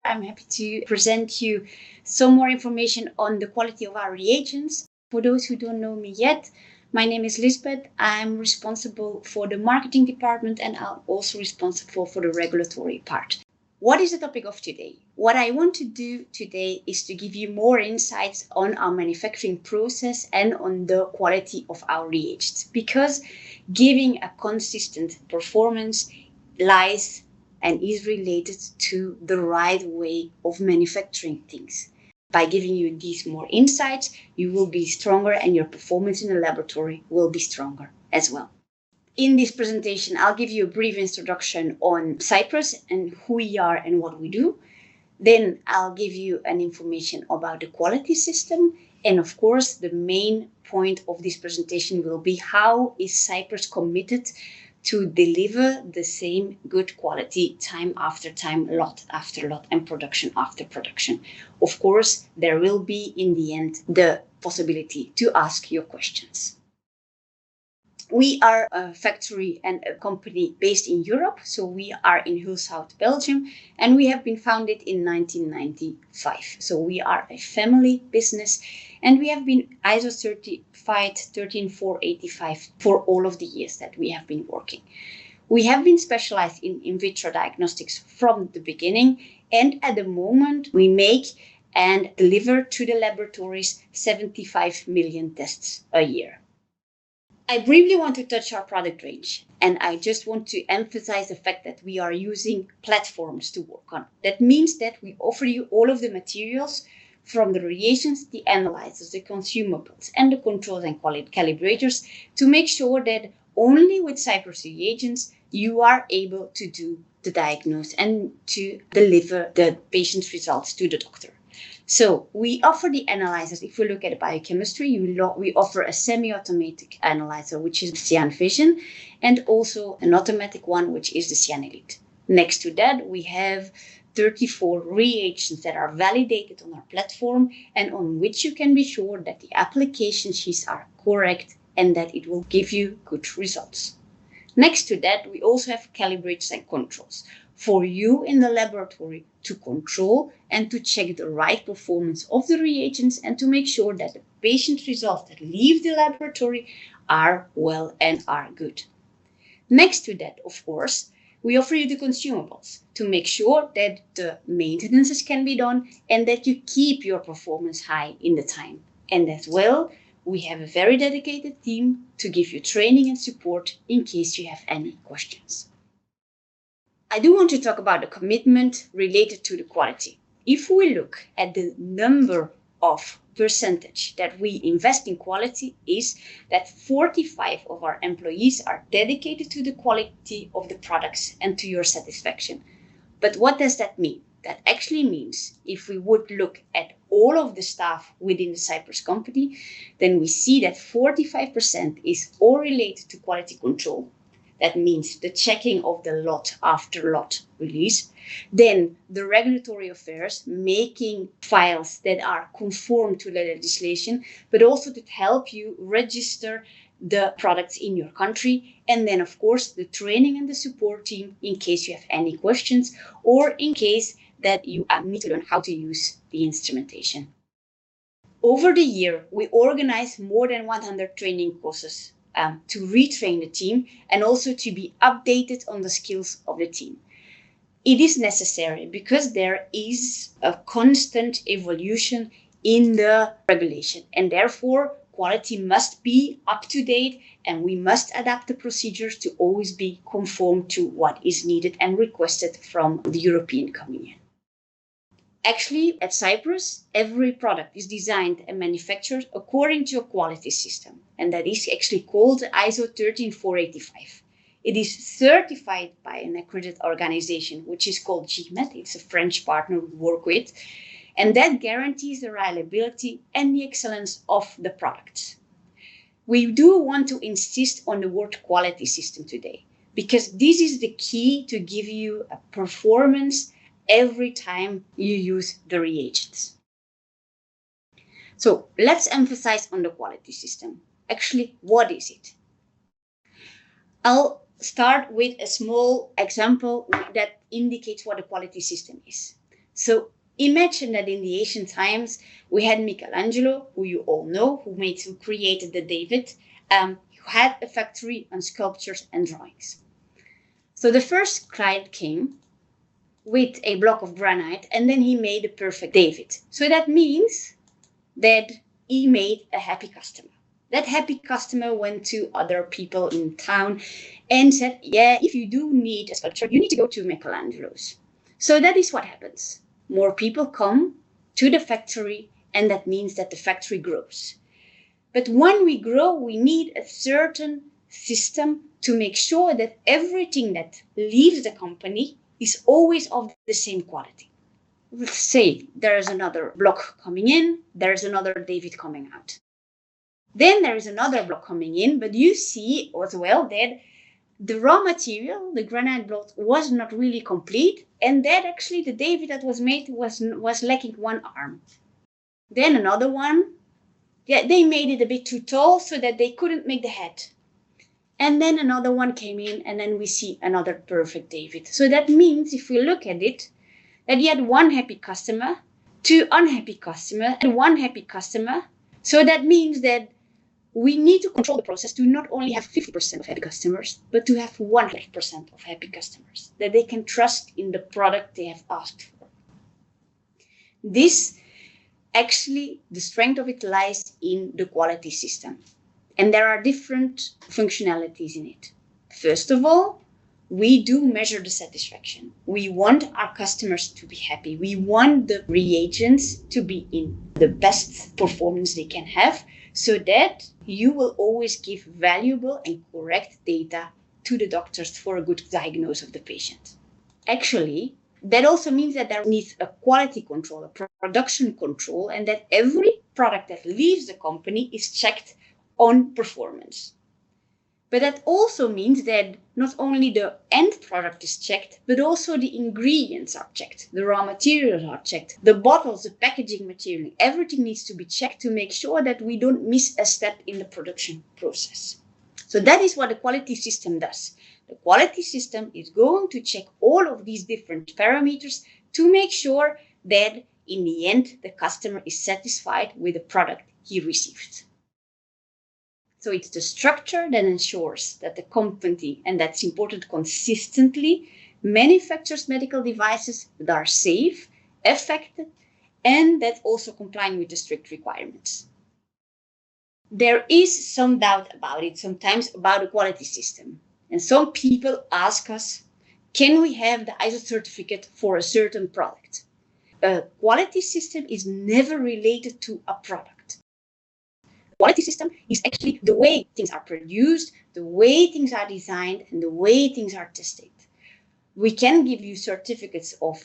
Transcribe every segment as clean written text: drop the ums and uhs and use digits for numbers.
I'm happy to present you some more information on the quality of our reagents. For those who don't know me yet, my name is Lisbeth. I'm responsible for the marketing department and I'm also responsible for the regulatory part. What is the topic of today? What I want to do today is to give you more insights on our manufacturing process and on the quality of our reagents, because giving a consistent performance lies and is related to the right way of manufacturing things. By giving you these more insights, you will be stronger and your performance in the laboratory will be stronger as well. In this presentation, I'll give you a brief introduction on Cypress and who we are and what we do. Then I'll give you an information about the quality system. And of course, the main point of this presentation will be how is Cypress committed to deliver the same good quality time after time, lot after lot, and production after production. Of course, there will be in the end the possibility to ask your questions. We are a factory and a company based in Europe. So we are in Hulshout, Belgium, and we have been founded in 1995. So we are a family business and we have been ISO certified 13485 for all of the years that we have been working. We have been specialized in vitro diagnostics from the beginning, and at the moment we make and deliver to the laboratories 75 million tests a year. I briefly want to touch our product range, and I just want to emphasize the fact that we are using platforms to work on. That means that we offer you all of the materials from the reagents, the analyzers, the consumables, and the controls and calibrators to make sure that only with Cypress reagents you are able to do the diagnosis and to deliver the patient's results to the doctor. So we offer the analyzers. If we look at biochemistry, we offer a semi-automatic analyzer, which is the Cyan Vision, and also an automatic one, which is the Cyan Elite. Next to that, we have 34 reagents that are validated on our platform and on which you can be sure that the application sheets are correct and that it will give you good results. Next to that, we also have calibrators and controls for you in the laboratory to control and to check the right performance of the reagents and to make sure that the patient results that leave the laboratory are well and are good. Next to that, of course, we offer you the consumables to make sure that the maintenances can be done and that you keep your performance high in the time. And as well, we have a very dedicated team to give you training and support in case you have any questions. I do want to talk about the commitment related to the quality. If we look at the number of percentage that we invest in quality, is that 45 of our employees are dedicated to the quality of the products and to your satisfaction. But what does that mean? That actually means if we would look at all of the staff within the Cypress company, then we see that 45% is all related to quality control. That means the checking of the lot after lot release. Then the regulatory affairs, making files that are conform to the legislation, but also to help you register the products in your country. And then, of course, the training and the support team in case you have any questions or in case that you need to learn how to use the instrumentation. Over the year, we organize more than 100 training courses to retrain the team and also to be updated on the skills of the team. It is necessary because there is a constant evolution in the regulation and therefore quality must be up to date and we must adapt the procedures to always be conform to what is needed and requested from the European Commission. Actually, at Cypress, every product is designed and manufactured according to a quality system, and that is actually called ISO 13485. It is certified by an accredited organization, which is called GMAT. It's a French partner we work with, and that guarantees the reliability and the excellence of the products. We do want to insist on the word quality system today, because this is the key to give you a performance every time you use the reagents. So let's emphasize on the quality system. Actually, what is it? I'll start with a small example that indicates what a quality system is. So imagine that in the ancient times, we had Michelangelo, who you all know, who created the David, who had a factory on sculptures and drawings. So the first client came with a block of granite, and then he made a perfect David. So that means that he made a happy customer. That happy customer went to other people in town and said, yeah, if you do need a sculpture, you need to go to Michelangelo's. So that is what happens. More people come to the factory, and that means that the factory grows. But when we grow, we need a certain system to make sure that everything that leaves the company is always of the same quality. Let's say there is another block coming in, there is another David coming out. Then there is another block coming in, but you see as well that the raw material, the granite block, was not really complete, and that actually the David that was made was lacking one arm. Then another one, they made it a bit too tall so that they couldn't make the head. And then another one came in, and then we see another perfect David. So that means if we look at it, that you had one happy customer, two unhappy customers, and one happy customer. So that means that we need to control the process to not only have 50% of happy customers, but to have 100% of happy customers, that they can trust in the product they have asked for. This, actually, the strength of it lies in the quality system. And there are different functionalities in it. First of all, we do measure the satisfaction. We want our customers to be happy. We want the reagents to be in the best performance they can have, so that you will always give valuable and correct data to the doctors for a good diagnosis of the patient. Actually, that also means that there needs a quality control, a production control, and that every product that leaves the company is checked on performance. But that also means that not only the end product is checked, but also the ingredients are checked, the raw materials are checked, the bottles, the packaging material, everything needs to be checked to make sure that we don't miss a step in the production process. So that is what the quality system does. The quality system is going to check all of these different parameters to make sure that in the end, the customer is satisfied with the product he received. So it's the structure that ensures that the company, and that's important, consistently manufactures medical devices that are safe, effective, and that also comply with the strict requirements. There is some doubt about it sometimes, about the quality system. And some people ask us, can we have the ISO certificate for a certain product? A quality system is never related to a product. Quality system is actually the way things are produced, the way things are designed, and the way things are tested. We can give you certificates of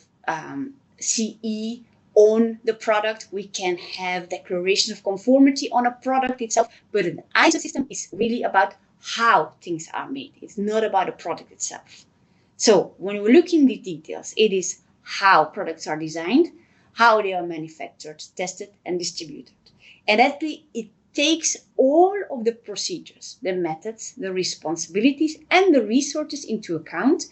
CE on the product. We can have declaration of conformity on a product itself, but an ISO system is really about how things are made. It's not about the product itself. So when we look in the details, it is how products are designed, how they are manufactured, tested, and distributed. And actually, it takes all of the procedures, the methods, the responsibilities, and the resources into account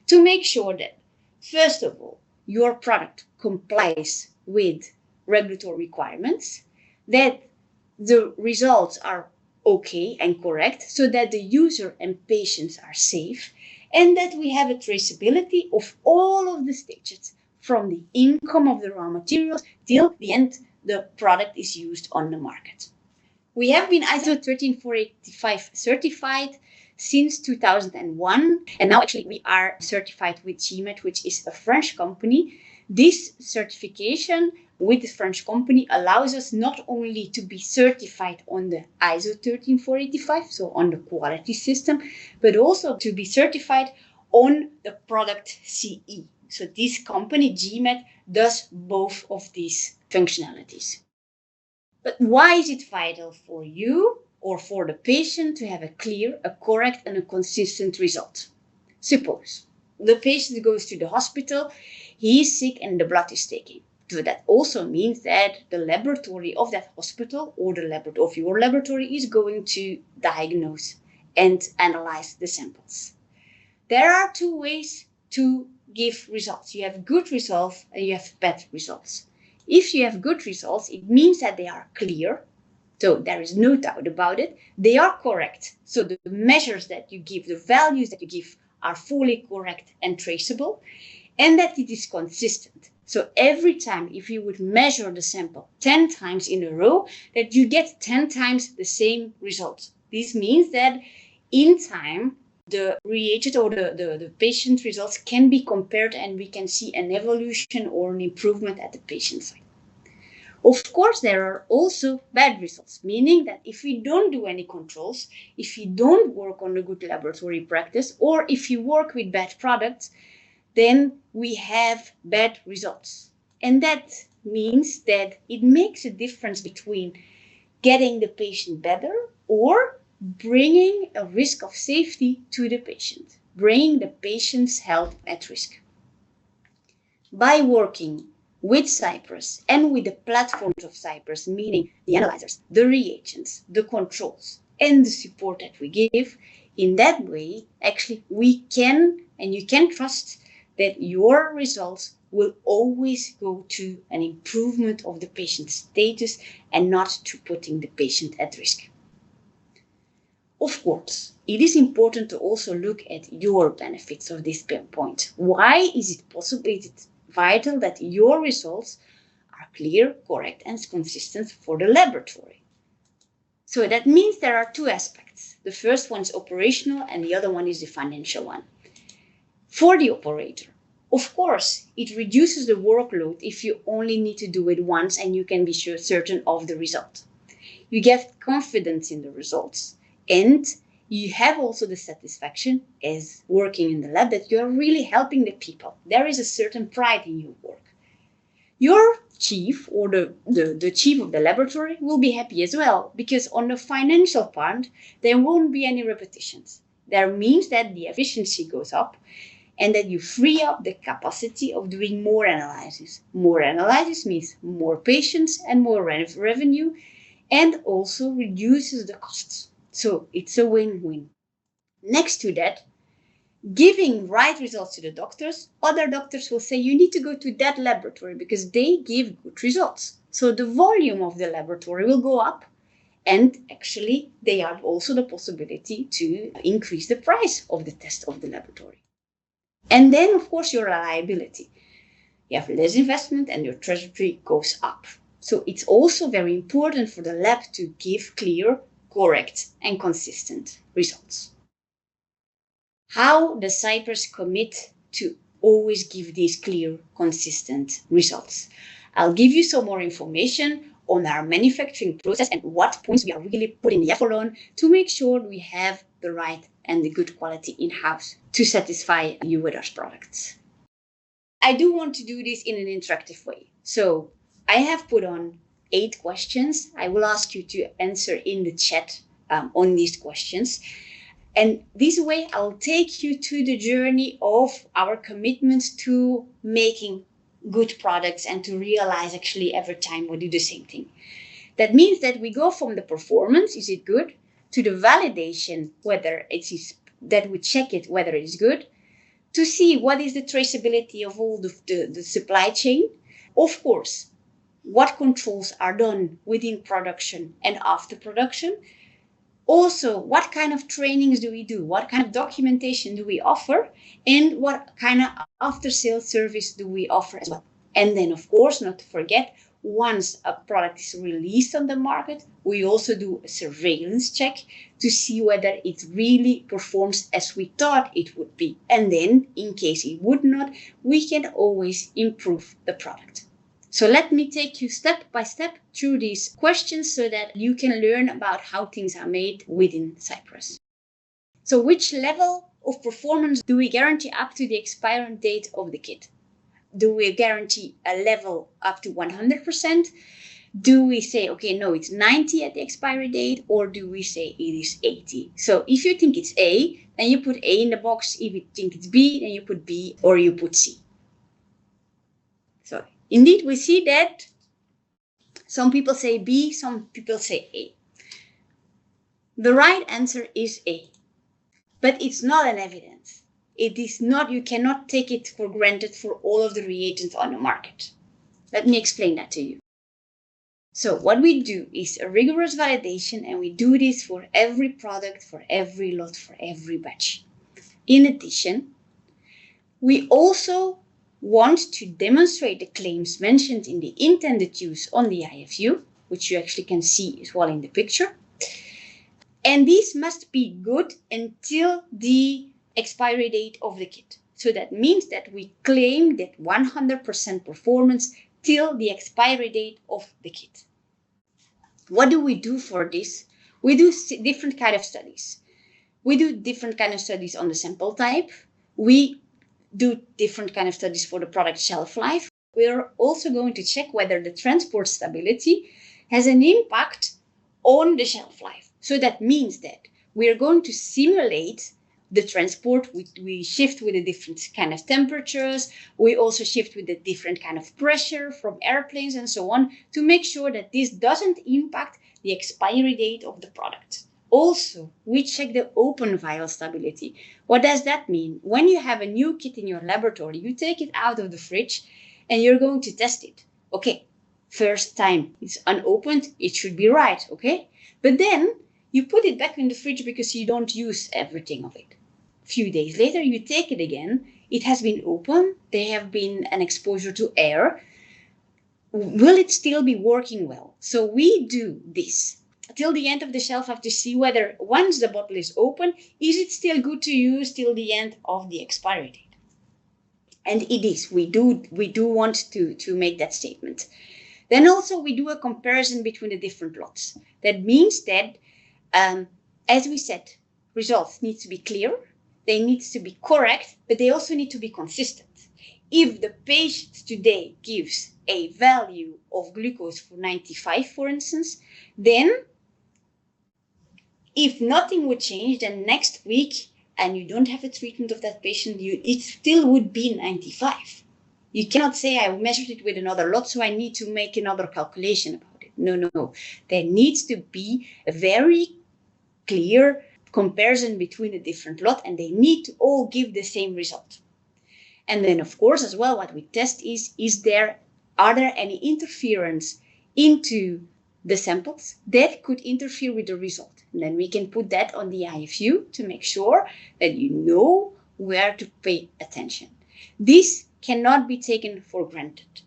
to make sure that, first of all, your product complies with regulatory requirements, that the results are okay and correct, so that the user and patients are safe, and that we have a traceability of all of the stages, from the income of the raw materials till the end the product is used on the market. We have been ISO 13485 certified since 2001, and now actually we are certified with GMAT, which is a French company. This certification with the French company allows us not only to be certified on the ISO 13485, so on the quality system, but also to be certified on the product CE. So this company, GMAT, does both of these functionalities. But why is it vital for you or for the patient to have a clear, a correct, and a consistent result? Suppose the patient goes to the hospital, he is sick, and the blood is taken. So that also means that the laboratory of that hospital or the laboratory of your laboratory is going to diagnose and analyze the samples. There are two ways to give results. You have good results and you have bad results. If you have good results, it means that they are clear. So there is no doubt about it. They are correct. So the measures that you give, the values that you give are fully correct and traceable, and that it is consistent. So every time, if you would measure the sample 10 times in a row, that you get 10 times the same results. This means that in time, the reagent or the patient results can be compared and we can see an evolution or an improvement at the patient side. Of course, there are also bad results, meaning that if we don't do any controls, if we don't work on a good laboratory practice, or if you work with bad products, then we have bad results. And that means that it makes a difference between getting the patient better or bringing a risk of safety to the patient, bringing the patient's health at risk. By working with Cypress and with the platforms of Cypress, meaning the analyzers, the reagents, the controls, and the support that we give, in that way, actually, we can and you can trust that your results will always go to an improvement of the patient's status and not to putting the patient at risk. Of course, it is important to also look at your benefits of this point. Why is it possible, is it vital that your results are clear, correct, and consistent for the laboratory? So that means there are two aspects. The first one is operational and the other one is the financial one. For the operator, of course, it reduces the workload if you only need to do it once and you can be certain of the result. You get confidence in the results and you have also the satisfaction as working in the lab that you are really helping the people. There is a certain pride in your work. Your chief or the chief of the laboratory will be happy as well because on the financial part, there won't be any repetitions. That means that the efficiency goes up and that you free up the capacity of doing more analysis. More analysis means more patients and more revenue and also reduces the costs. So it's a win-win. Next to that, giving right results to the doctors, other doctors will say you need to go to that laboratory because they give good results. So the volume of the laboratory will go up and actually they have also the possibility to increase the price of the test of the laboratory. And then, of course, your reliability. You have less investment and your treasury goes up. So it's also very important for the lab to give clear, correct, and consistent results. How does Cypress commit to always give these clear, consistent results? I'll give you some more information on our manufacturing process and what points we are really putting the effort on to make sure we have the right and the good quality in-house to satisfy you with our products. I do want to do this in an interactive way. So I have put on 8 questions. I will ask you to answer in the chat on these questions. And this way I'll take you to the journey of our commitment to making good products and to realize actually every time we do the same thing. That means that we go from the performance, is it good, to the validation, whether it is that we check it, whether it is good, to see what is the traceability of all the supply chain. Of course, what controls are done within production and after production. Also, what kind of trainings do we do? What kind of documentation do we offer? And what kind of after-sales service do we offer as well? And then, of course, not to forget, once a product is released on the market, we also do a surveillance check to see whether it really performs as we thought it would be. And then, in case it would not, we can always improve the product. So let me take you step by step through these questions so that you can learn about how things are made within Cypress. So which level of performance do we guarantee up to the expiry date of the kit? Do we guarantee a level up to 100%? Do we say, okay, no, it's 90 at the expiry date, or do we say it is 80? So if you think it's A, then you put A in the box. If you think it's B, then you put B or you put C. So indeed, we see that some people say B, some people say A. The right answer is A, but it's not an evidence. it is not, you cannot take it for granted for all of the reagents on the market. Let me explain that to you. So what we do is a rigorous validation, and we do this for every product, for every lot, for every batch. In addition, we also want to demonstrate the claims mentioned in the intended use on the IFU, which you actually can see as well in the picture. And these must be good until the expiry date of the kit. So that means that we claim that 100% performance till the expiry date of the kit. What do we do for this? We do different kind of studies. We do different kind of studies on the sample type. We do different kind of studies for the product shelf life. We're also going to check whether the transport stability has an impact on the shelf life. So that means that we're going to simulate the transport. We shift with the different kind of temperatures. We also shift with the different kind of pressure from airplanes and so on to make sure that this doesn't impact the expiry date of the product. Also, we check the open vial stability. What does that mean? When you have a new kit in your laboratory, you take it out of the fridge and you're going to test it. Okay, first time it's unopened, it should be right, okay? But then you put it back in the fridge because you don't use everything of it. A few days later, you take it again. It has been open. There have been an exposure to air. Will it still be working well? So we do this till the end of the shelf life to see whether once the bottle is open, is it still good to use till the end of the expiry date? And it is. We do want to make that statement. Then also we do a comparison between the different lots. That means that, as we said, results need to be clear, they need to be correct, but they also need to be consistent. If the patient today gives a value of glucose for 95, for instance, then if nothing would change, then next week, and you don't have a treatment of that patient, it still would be 95. You cannot say, I measured it with another lot, so I need to make another calculation about it. No. There needs to be a very clear comparison between the different lot, and they need to all give the same result. And then, of course, as well, what we test is are there any interference into the samples that could interfere with the result? And then we can put that on the IFU to make sure that you know where to pay attention. This cannot be taken for granted.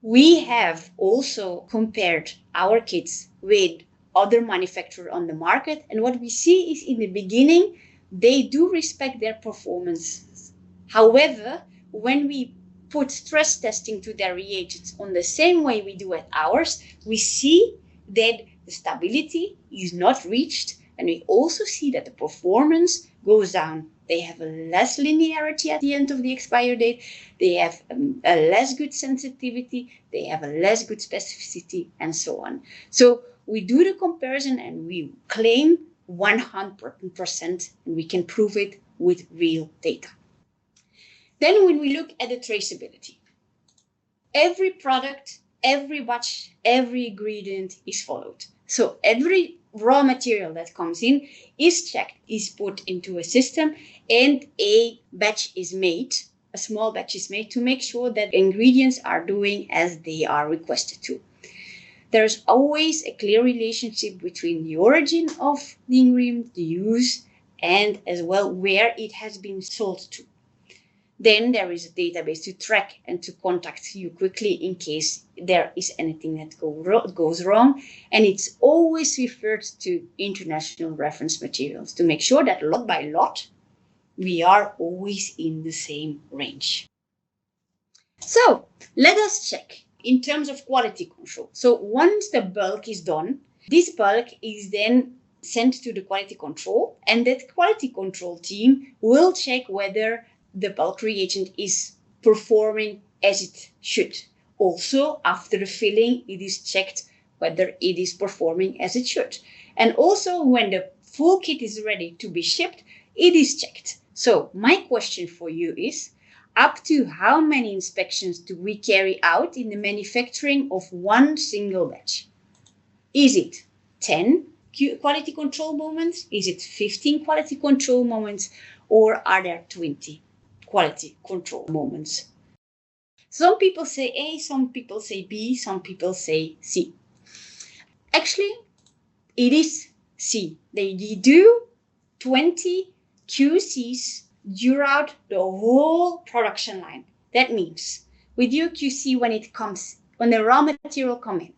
We have also compared our kits with other manufacturers on the market, and what we see is in the beginning, they do respect their performances. However, when we put stress testing to their reagents on the same way we do at ours, we see that the stability is not reached, and we also see that the performance goes down. They have a less linearity at the end of the expiry date. They have a less good sensitivity. They have a less good specificity, and so on. So we do the comparison and we claim 100%, and we can prove it with real data. Then when we look at the traceability, every product, every batch, every ingredient is followed. So every raw material that comes in is checked, is put into a system, and a batch is made, a small batch is made to make sure that ingredients are doing as they are requested to. There's always a clear relationship between the origin of the ingredient, the use, and as well where it has been sold to. Then there is a database to track and to contact you quickly in case there is anything that goes wrong. And it's always referred to international reference materials to make sure that lot by lot, we are always in the same range. So let us check in terms of quality control. So once the bulk is done, this bulk is then sent to the quality control, and that quality control team will check whether the bulk reagent is performing as it should. Also, after the filling, it is checked whether it is performing as it should. And also, when the full kit is ready to be shipped, it is checked. So my question for you is, up to how many inspections do we carry out in the manufacturing of one single batch? Is it 10 quality control moments? Is it 15 quality control moments? or are there 20 quality control moments? Some people say A, some people say B, some people say C. Actually, it is C. They do 20 QCs throughout the whole production line. That means we do QC when the raw material come in.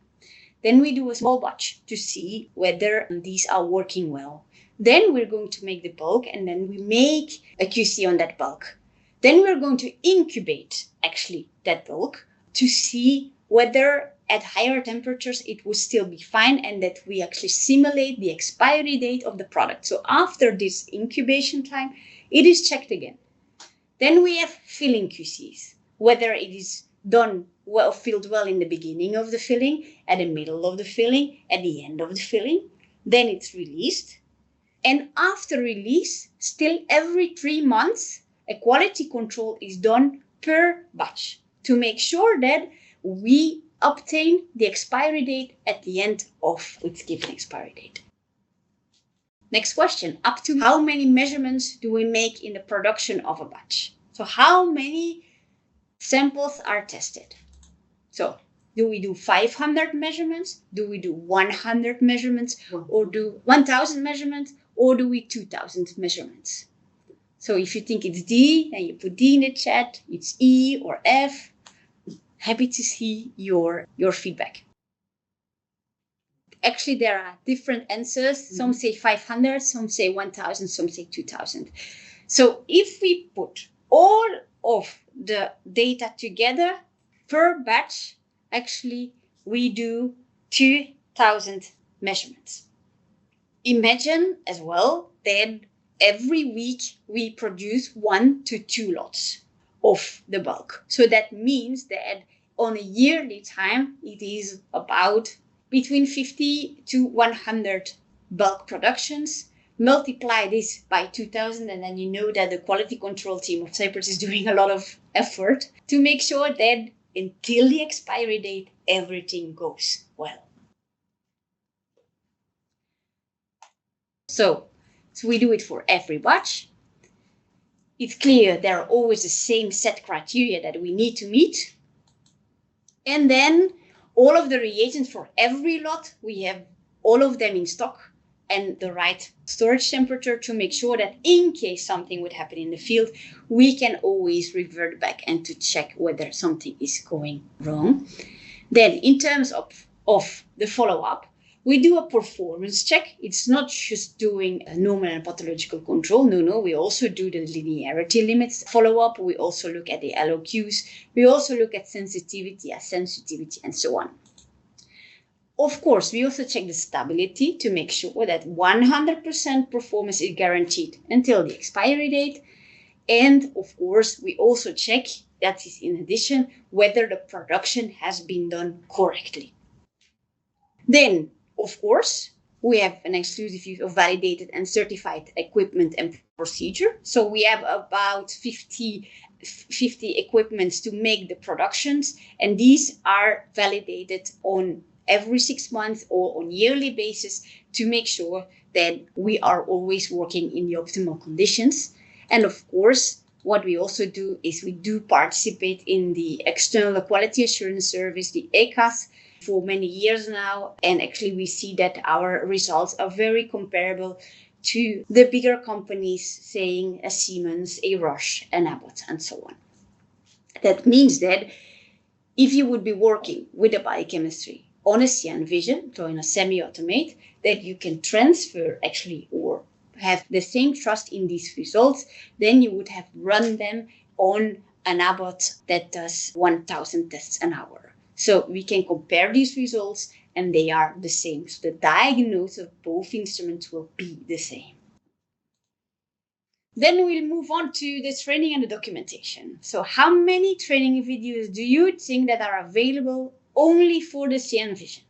Then we do a small batch to see whether these are working well. Then we're going to make the bulk, and then we make a QC on that bulk. Then we're going to incubate actually that bulk to see whether at higher temperatures it will still be fine, and that we actually simulate the expiry date of the product. So after this incubation time, it is checked again. Then we have filling QCs, whether it is done well, filled well in the beginning of the filling, at the middle of the filling, at the end of the filling. Then it's released. And after release, still every 3 months, a quality control is done per batch to make sure that we obtain the expiry date at the end of its given expiry date. Next question, up to how many measurements do we make in the production of a batch? So how many samples are tested? So do we do 500 measurements? Do we do 100 measurements? Or do 1000 measurements? Or do we 2000 measurements? So if you think it's D, then you put D in the chat. It's E or F. Happy to see your feedback. Actually, there are different answers. Mm-hmm. Some say 500, some say 1000, some say 2000. So if we put all of the data together per batch, actually we do 2000 measurements. Imagine as well that every week we produce 1 to 2 lots of the bulk. So that means that on a yearly time, it is about between 50 to 100 bulk productions. Multiply this by 2000, and then you know that the quality control team of Cypress is doing a lot of effort to make sure that until the expiry date, everything goes well. So we do it for every batch. It's clear there are always the same set criteria that we need to meet. And then all of the reagents for every lot, we have all of them in stock and the right storage temperature to make sure that in case something would happen in the field, we can always revert back and to check whether something is going wrong. Then in terms of the follow-up, we do a performance check. It's not just doing a normal and pathological control. No, we also do the linearity limits follow-up. We also look at the LOQs. We also look at sensitivity, and so on. Of course, we also check the stability to make sure that 100% performance is guaranteed until the expiry date. And of course, we also check, that is in addition, whether the production has been done correctly. Then, of course, we have an exclusive use of validated and certified equipment and procedure. So we have about 50 equipments to make the productions, and these are validated on every 6 months or on yearly basis to make sure that we are always working in the optimal conditions. And of course, what we also do is we do participate in the external quality assurance service, the ECAS, for many years now, and actually we see that our results are very comparable to the bigger companies, saying a Siemens, a Roche, an Abbott, and so on. That means that if you would be working with a biochemistry on a CN Vision, so in a semi-automate, that you can transfer actually or have the same trust in these results, then you would have run them on an Abbott that does 1000 tests an hour. So we can compare these results and they are the same. So the diagnosis of both instruments will be the same. Then we'll move on to the training and the documentation. So how many training videos do you think that are available only for the CN Vision?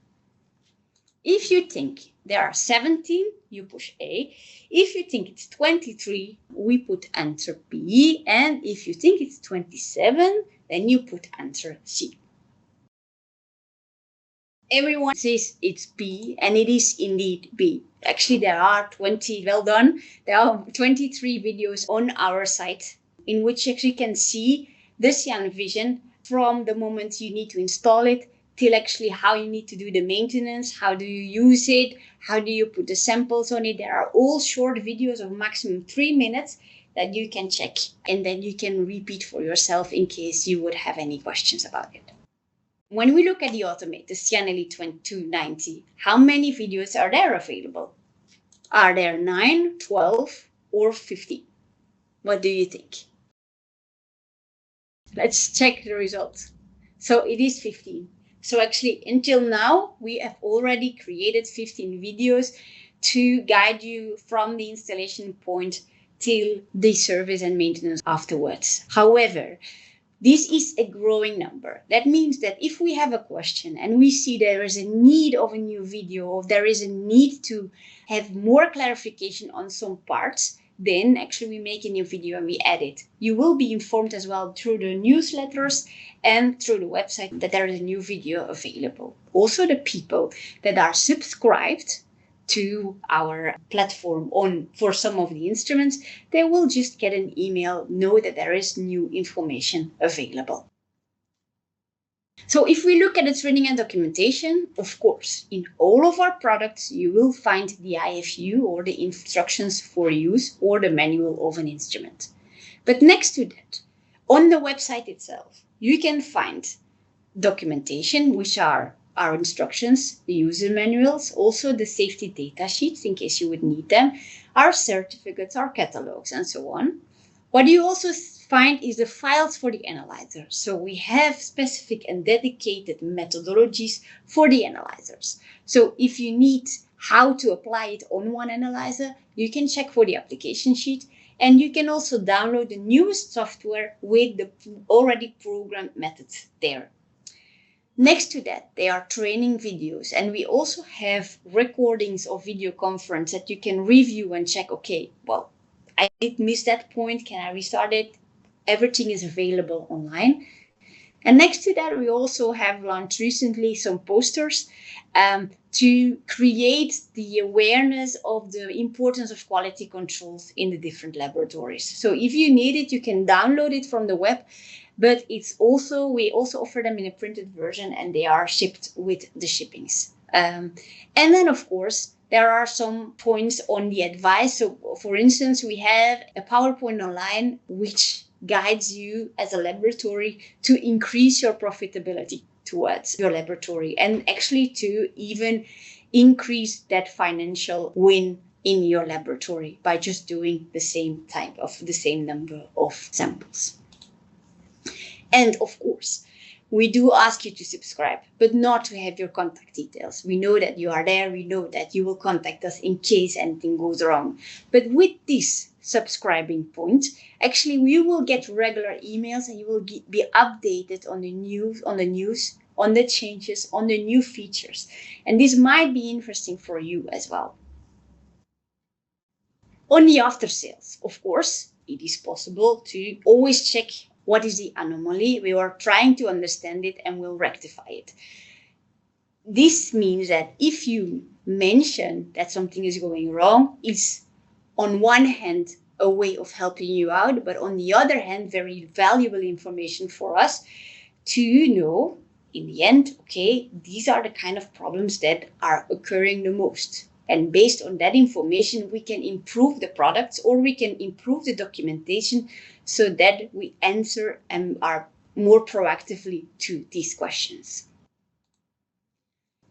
If you think there are 17, you push A. If you think it's 23, we put answer B. And if you think it's 27, then you put answer C. Everyone says it's B, and it is indeed B. Actually, there are 20, well done, there are 23 videos on our site in which you actually can see the Cyan Vision from the moment you need to install it till actually how you need to do the maintenance, how do you use it, how do you put the samples on it. There are all short videos of maximum 3 minutes that you can check, and then you can repeat for yourself in case you would have any questions about it. When we look at the Automate, the Cyan Elite 2290, how many videos are there available? Are there 9, 12, or 50? What do you think? Let's check the results. So it is 15. So actually, until now, we have already created 15 videos to guide you from the installation point till the service and maintenance afterwards. However, this is a growing number. That means that if we have a question and we see there is a need of a new video, or there is a need to have more clarification on some parts, then actually we make a new video and we add it. You will be informed as well through the newsletters and through the website that there is a new video available. Also, the people that are subscribed to our platform for some of the instruments, they will just get an email, know that there is new information available. So if we look at the training and documentation, of course, in all of our products, you will find the IFU or the instructions for use or the manual of an instrument. But next to that, on the website itself, you can find documentation, which are our instructions, the user manuals, also the safety data sheets in case you would need them, our certificates, our catalogs, and so on. What you also find is the files for the analyzer. So we have specific and dedicated methodologies for the analyzers. So if you need how to apply it on one analyzer, you can check for the application sheet, and you can also download the newest software with the already programmed methods there. Next to that, there are training videos, and we also have recordings of video conference that you can review and check, okay, well, I did miss that point, can I restart it? Everything is available online. And next to that, we also have launched recently some posters to create the awareness of the importance of quality controls in the different laboratories. So if you need it, you can download it from the web, but we also offer them in a printed version, and they are shipped with the shippings. And then, of course, there are some points on the advice. So, for instance, we have a PowerPoint online which guides you as a laboratory to increase your profitability towards your laboratory, and actually to even increase that financial win in your laboratory by just doing the same number of samples. And of course, we do ask you to subscribe, but not to have your contact details. We know that you are there. We know that you will contact us in case anything goes wrong. But with this subscribing point, actually, you will get regular emails, and you will be updated on the news, on the changes, on the new features. And this might be interesting for you as well. On the after sales, of course, it is possible to always check what is the anomaly. We are trying to understand it and will rectify it. This means that if you mention that something is going wrong, it's on one hand a way of helping you out, but on the other hand, very valuable information for us to know in the end, okay, these are the kind of problems that are occurring the most. And based on that information, we can improve the products, or we can improve the documentation so that we answer and are more proactively to these questions.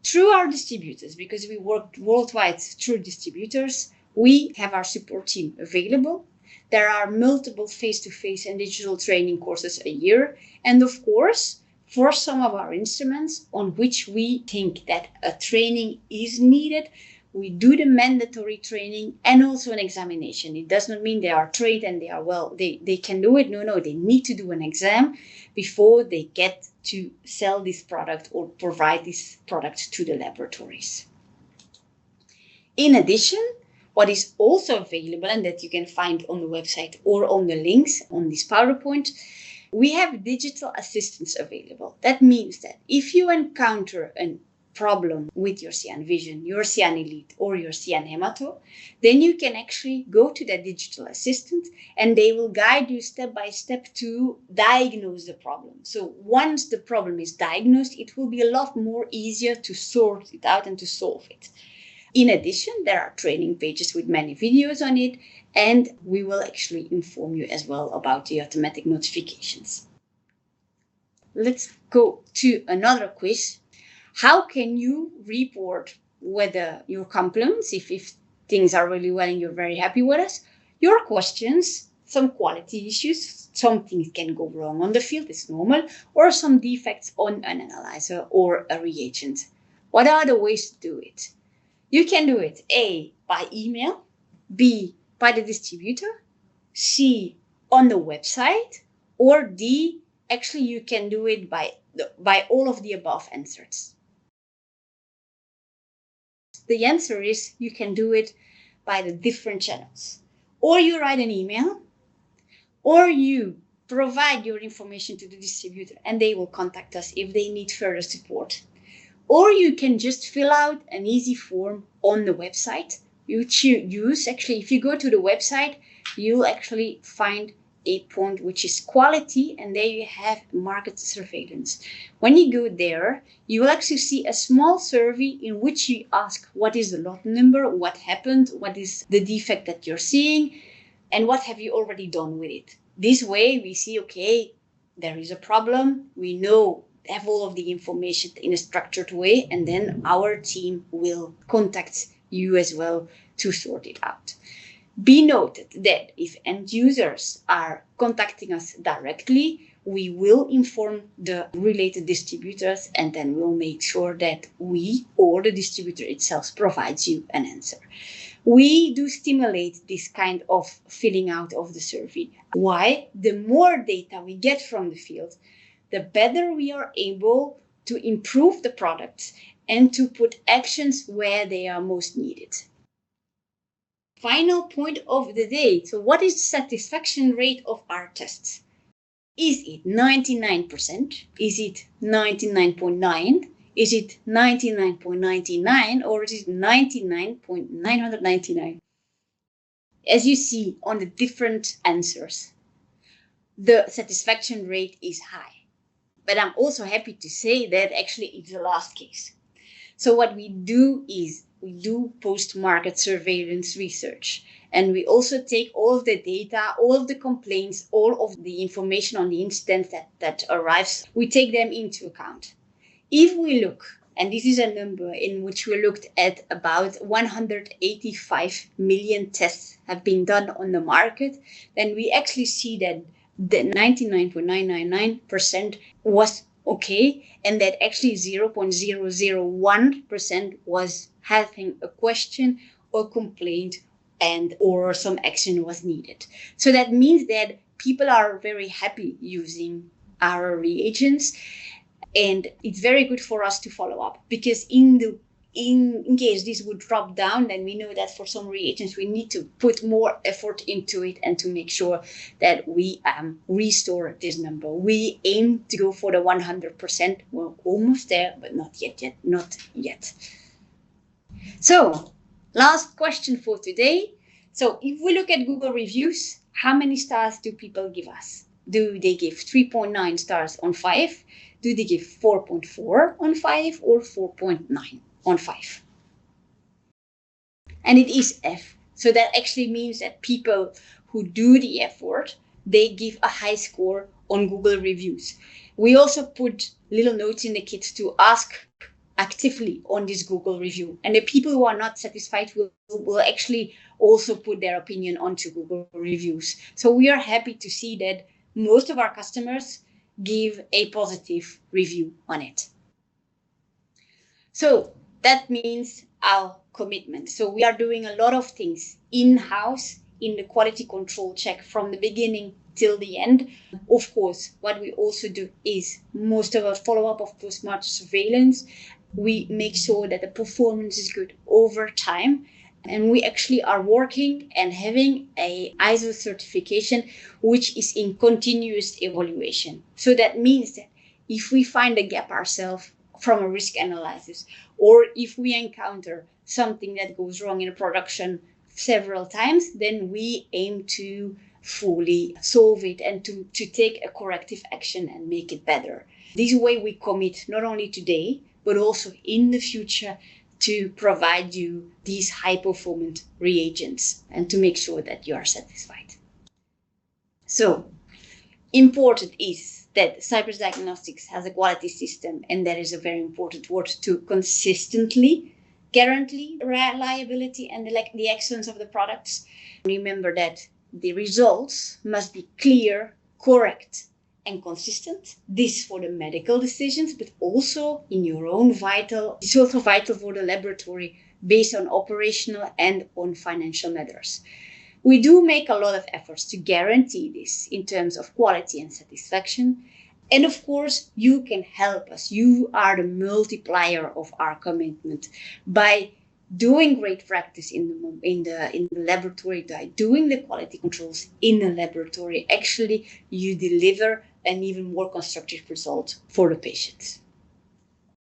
Through our distributors, because we work worldwide through distributors, we have our support team available. There are multiple face-to-face and digital training courses a year. And of course, for some of our instruments on which we think that a training is needed, we do the mandatory training and also an examination. It does not mean they are trained and they can do it. No, they need to do an exam before they get to sell this product or provide this product to the laboratories. In addition, what is also available, and that you can find on the website or on the links on this PowerPoint, we have digital assistants available. That means that if you encounter an problem with your Cyan Vision, your Cyan Elite, or your Cyan Hemato, then you can actually go to that digital assistant and they will guide you step by step to diagnose the problem. So once the problem is diagnosed, it will be a lot more easier to sort it out and to solve it. In addition, there are training pages with many videos on it, and we will actually inform you as well about the automatic notifications. Let's go to another quiz. How can you report whether your compliments, if things are really well and you're very happy with us, your questions, some quality issues, some things can go wrong on the field, it's normal, or some defects on an analyzer or a reagent? What are the ways to do it? You can do it A, by email, B, by the distributor, C, on the website, or D, actually you can do it by all of the above answers. The answer is you can do it by the different channels. Or you write an email, or you provide your information to the distributor and they will contact us if they need further support. Or you can just fill out an easy form on the website. Actually, if you go to the website, you'll actually find a point which is quality, and there you have market surveillance. When you go there, you will actually see a small survey in which you ask what is the lot number, what happened, what is the defect that you're seeing, and what have you already done with it. This way we see, okay, there is a problem, we know, have all of the information in a structured way, and then our team will contact you as well to sort it out. Be noted that if end users are contacting us directly, we will inform the related distributors, and then we'll make sure that we or the distributor itself provides you an answer. We do stimulate this kind of filling out of the survey. Why? The more data we get from the field, the better we are able to improve the products and to put actions where they are most needed. Final point of the day. So what is the satisfaction rate of our tests? Is it 99%? Is it 99.9? Is it 99.99? Or is it 99.999? As you see on the different answers, the satisfaction rate is high. But I'm also happy to say that actually it's the last case. So what we do is we do post-market surveillance research, and we also take all of the data, all of the complaints, all of the information on the incident that arrives, we take them into account. If we look, and this is a number in which we looked at about 185 million tests have been done on the market, then we actually see that the 99.999% was okay, and that actually 0.001% was having a question or complaint and or some action was needed. So that means that people are very happy using our reagents, and it's very good for us to follow up, because in case this would drop down, then we know that for some reagents we need to put more effort into it and to make sure that we restore this number. We aim to go for the 100%. We're almost there, but not yet. So, last question for today. So, if we look at Google reviews, how many stars do people give us? Do they give 3.9 stars on 5? Do they give 4.4 on 5 or 4.9 on 5? And it is F. So that actually means that people who do the effort, they give a high score on Google reviews. We also put little notes in the kit to ask actively on this Google review. And the people who are not satisfied will actually also put their opinion onto Google reviews. So we are happy to see that most of our customers give a positive review on it. So that means our commitment. So we are doing a lot of things in-house in the quality control check from the beginning till the end. Of course, what we also do is most of our follow-up of post-market surveillance. We make sure that the performance is good over time. And we actually are working and having a ISO certification, which is in continuous evaluation. So that means that if we find a gap ourselves, from a risk analysis. Or if we encounter something that goes wrong in a production several times, then we aim to fully solve it and to take a corrective action and make it better. This way we commit not only today, but also in the future to provide you these high-performance reagents and to make sure that you are satisfied. So, important is that Cypress Diagnostics has a quality system, and that is a very important word, to consistently guarantee reliability and the excellence of the products. Remember that the results must be clear, correct, and consistent. This for the medical decisions, but also in your own vital. It's also vital for the laboratory based on operational and on financial matters. We do make a lot of efforts to guarantee this in terms of quality and satisfaction. And of course, you can help us. You are the multiplier of our commitment by doing great practice in the laboratory, by doing the quality controls in the laboratory. Actually, you deliver an even more constructive result for the patients.